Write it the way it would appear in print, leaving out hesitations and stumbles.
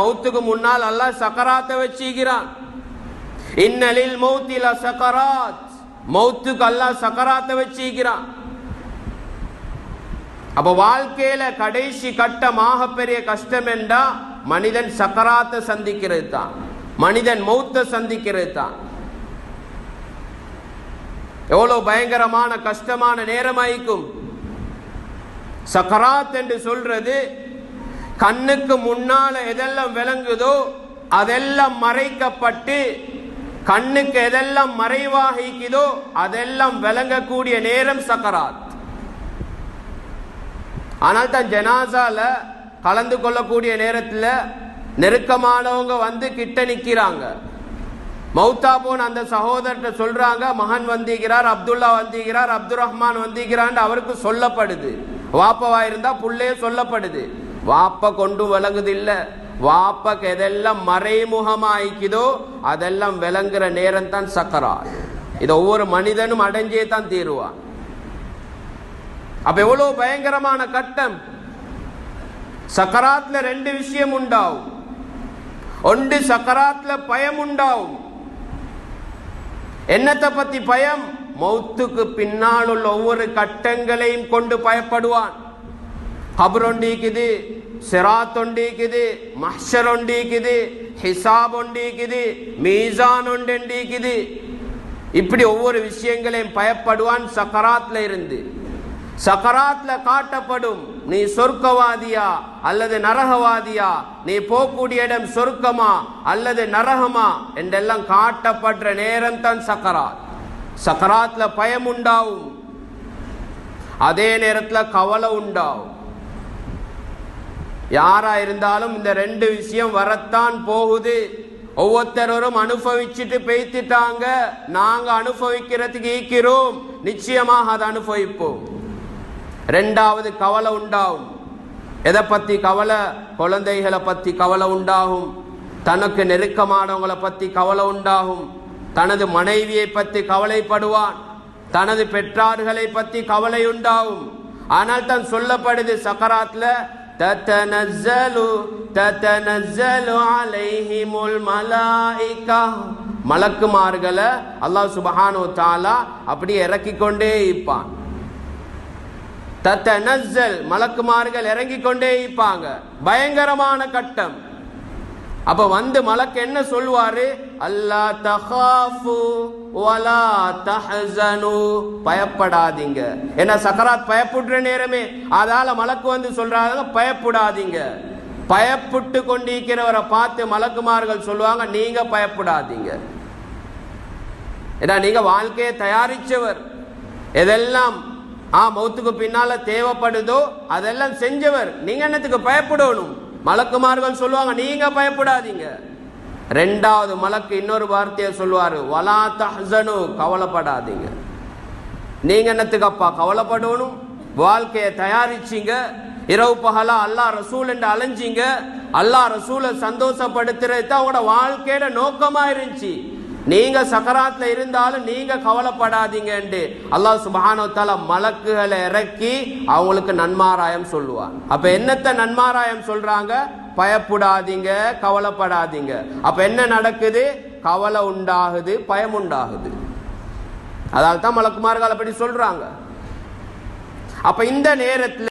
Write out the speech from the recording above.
மௌத்துக்கு முன்னால் அல்லாஹ் சக்கராத்தை வச்சிக்கிறான். இன்னலில் மௌத்தில சக்கராத், மௌத்துக்கு அல்லாஹ் சக்கராத்தை வச்சிக்கிறான். அப்ப வாழ்க்கையில கடைசி கட்டமாக பெரிய கஷ்டம் என்றா மனிதன் சக்கராத்தை சந்திக்கிறது தான், மனிதன் மௌத்தை சந்திக்கிறது தான். எவ்வளவு பயங்கரமான கஷ்டமான நேரமாய்க்கும். சக்கராத் என்று சொல்றது கண்ணுக்கு முன்னால எதெல்லாம் விளங்குதோ அதெல்லாம் மறைக்கப்பட்டு கண்ணுக்கு எதெல்லாம் மறைவாகிக்குதோ அதெல்லாம் விளங்கக்கூடிய நேரம் சக்கராத். ஆனால் தான் ஜனாசால கலந்து கொள்ளக்கூடிய நேரத்தில் நெருக்கமானவங்க வந்து கிட்ட நிற்கிறாங்க. மௌத்தா போன அந்த சகோதரர்கிட்ட சொல்றாங்க, மகன் வந்திருக்கிறார், அப்துல்லா வந்திருக்கிறார், அப்துல் ரஹ்மான் வந்திருக்கிறான் அவருக்கு சொல்லப்படுது. வாப்பவா இருந்தா புள்ளையே சொல்லப்படுது. வாப்ப கொண்டு விளங்குது இல்ல, வாப்பக்கு எதெல்லாம் மறைமுகமாய்க்குதோ அதெல்லாம் விளங்குற நேரம் தான் சக்கராத். இதை ஒவ்வொரு மனிதனும் அடைஞ்சே தான் தீருவான். அப்ப எவ்வளவு பயங்கரமான கட்டம். சக்கராத்ல ரெண்டு விஷயம் உண்டாகும். ஒன்று சக்கராத்ல பயம் உண்டாகும். என்னத்தை பத்தி பயம்? மௌத்துக்கு பின்னால் உள்ள ஒவ்வொரு கட்டங்களையும் கொண்டு பயப்படுவான். கபர் ஒண்டிக்குது, சிராத் ஒண்டிக்குது, மஹ்ஷர் ஒண்டிக்குது, ஹிசாப் ஒண்டிக்குது, மீசான் ஒண்டிக்குது. இப்படி ஒவ்வொரு விஷயங்களையும் பயப்படுவான் சக்கராத்ல இருந்து. சக்கராத்ல காட்டப்படும் நீ சொர்க்கவாதியா அல்லது நரகவாதியா, நீ போகக்கூடிய இடம் சொர்க்கமா அல்லது நரகமா என்றெல்லாம் காட்டப்படுற நேரம் தான் சக்கராத். சக்கராத்ல பயம் உண்டாகும், அதே நேரத்தில் கவலை உண்டாகும். யாரா இருந்தாலும் இந்த ரெண்டு விஷயம் வரத்தான் போகுது. ஒவ்வொருத்தரும் அனுபவிச்சுட்டு பேய்த்துட்டாங்க, நாங்க அனுபவிக்கிறதுக்கு ஈக்கிறோம், நிச்சயமாக அதை அனுபவிப்போம். ரெண்டாவது கவலை உண்டாகும். எதை பத்தி கவலை? குழந்தைகளை பத்தி கவலை உண்டாகும், தனக்கு நெருக்கமானவங்களை பத்தி கவலை உண்டாகும், தனது மனைவியை பற்றி கவலைப்படுவான், தனது பெற்றார்களை பற்றி கவலை உண்டாகும். ஆனால் தான் சொல்லப்படுது சக்கராத்ல தத்தனஸ்ஸலு அலைஹிமுல் மலாயிகா, மலக்குமார்களை அல்லாஹ் சுப்ஹானஹு வ தஆலா அப்படி இறக்கிக் கொண்டே இருப்பான். தத்தனஸ்ஸல், மலக்குமார்கள் இறங்கிக் கொண்டே இருப்பாங்க. பயங்கரமான கட்டம். அப்ப வந்து மலக்கு என்ன சொல்வாரு? அல்லா தகாஃபு வலா தஹ்ஸனு, பயப்படாதீங்க. ஏன்னா சக்கராத் பயப்படுற நேரமே, அதால மலக்கு வந்து சொல்றாங்க பயப்படாதீங்க. பயப்பட்டு கொண்டிருக்கிறவரை பார்த்து மலக்குமார்கள் சொல்லுவாங்க நீங்க பயப்படாதீங்க. ஏன்னா நீங்க வாழ்க்கையை தயாரிச்சவர், எதெல்லாம் மௌத்துக்கு பின்னால தேவைப்படுதோ அதெல்லாம் செஞ்சவர், நீங்க என்னத்துக்கு பயப்படணும்? மலக்குமார்கள் சொல்லுவாங்க நீங்க பயப்படாதீங்க. ரெண்டாவது மலக்கு இன்னொரு வார்த்தையை சொல்லுவாரு, வலா தஹ்ஸனு, கவலைப்படாதீங்க. நீங்க என்னத்துக்கு அப்பா கவலைப்படணும்? வாழ்க்கையை தயாரிச்சிங்க, இரவு பகலா அல்லாஹ் ரசூல் என்று அலைஞ்சிங்க, அல்லாஹ் ரசூலை சந்தோஷப்படுத்துறது தான் உங்களோட வாழ்க்கையோட நோக்கமா இருந்துச்சு. நீங்க சக்கராத்ல இருந்தாலும் நீங்க கவலைப்படாதீங்க என்று அல்லாஹ் சுப்ஹானஹு வ தஆலா மலக்குகளை இறக்கி அவங்களுக்கு நன்மாராயம் சொல்லுவார். அப்ப என்னத்தை நன்மாராயம் சொல்றாங்க? பயப்படாதீங்க, கவலைப்படாதீங்க. அப்ப என்ன நடக்குது? கவலை உண்டாகுது, பயம் உண்டாகுது. அதால் தான் மலக்குமார்கள் அப்படி சொல்றாங்க. அப்ப இந்த நேரத்தில்